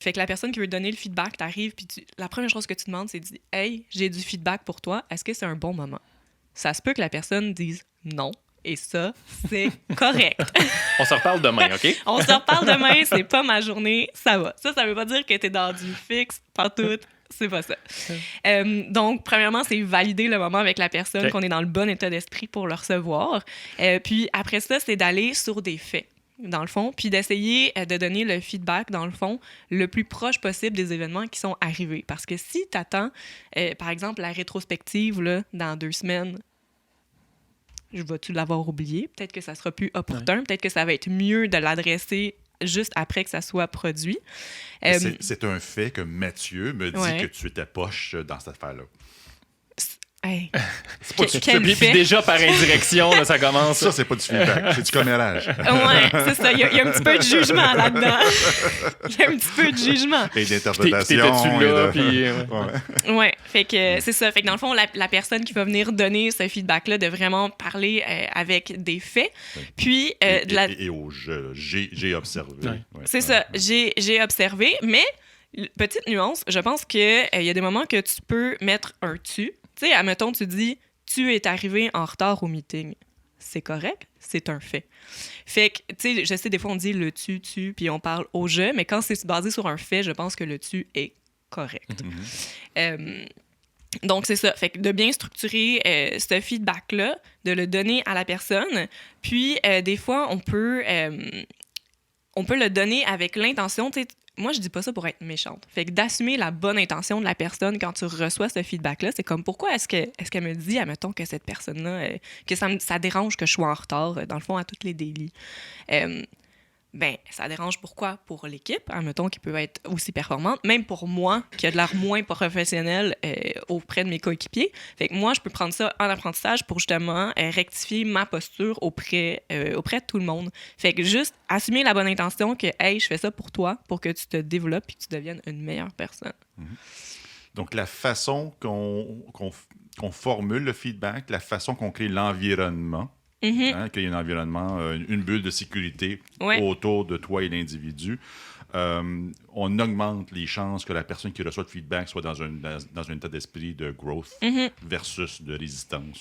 Fait que la personne qui veut donner le feedback, t'arrives, puis la première chose que tu demandes, c'est « Hey, j'ai du feedback pour toi. Est-ce que c'est un bon moment? » Ça se peut que la personne dise « Non. » Et ça, c'est correct. On se reparle demain, OK? On se reparle demain, c'est pas ma journée, ça va. Ça veut pas dire que t'es dans du fixe, pas tout. C'est pas ça. Donc, premièrement, c'est valider le moment avec la personne, qu'on est dans le bon état d'esprit pour le recevoir. Puis après ça, c'est d'aller sur des faits, dans le fond, puis d'essayer de donner le feedback, dans le fond, le plus proche possible des événements qui sont arrivés. Parce que si t'attends, par exemple, la rétrospective, là, dans 2 semaines, je vais-tu l'avoir oublié? Peut-être que ça sera plus opportun. Peut-être que ça va être mieux de l'adresser juste après que ça soit produit. C'est un fait que Mathieu me dit que tu étais poche dans cette affaire-là. Hey. C'est pas Puis déjà, par indirection, là, ça commence. Ça, c'est pas du feedback, c'est du commérage. Ouais, c'est ça. Il y a un petit peu de jugement là-dedans. Il y a un petit peu de jugement. Et d'interprétation. T'étais-tu là? Puis... Ouais, fait que c'est ça. Fait que dans le fond, la personne qui va venir donner ce feedback-là, de vraiment parler avec des faits. Puis... et au jeu, j'ai observé. Ouais. C'est ça. J'ai observé, mais petite nuance, je pense qu'il y a des moments que tu peux mettre un « tu ». Tu sais, admettons, tu dis « tu es arrivé en retard au meeting ». C'est correct, c'est un fait. Fait que, tu sais, je sais, des fois, on dit le tu, puis on parle au je, mais quand c'est basé sur un fait, je pense que le tu est correct. Donc, c'est ça. Fait que de bien structurer ce feedback-là, de le donner à la personne, puis des fois, on peut le donner avec l'intention, tu sais, moi, je dis pas ça pour être méchante. Fait que d'assumer la bonne intention de la personne quand tu reçois ce feedback-là, c'est comme pourquoi est-ce qu'elle me dit, admettons, que cette personne-là, que ça dérange que je sois en retard, dans le fond, à toutes les délits. Ben, ça dérange pourquoi? Pour l'équipe, admettons, qui peut être aussi performante, même pour moi, qui a de l'air moins professionnel auprès de mes coéquipiers. Fait que moi, je peux prendre ça en apprentissage pour justement rectifier ma posture auprès de tout le monde. Fait que juste assumer la bonne intention que, hey, je fais ça pour toi, pour que tu te développes et que tu deviennes une meilleure personne. Donc, la façon qu'on formule le feedback, la façon qu'on crée l'environnement, qu'il y ait un environnement, une bulle de sécurité autour de toi et l'individu. On augmente les chances que la personne qui reçoit le feedback soit dans un état d'esprit de growth versus de résistance.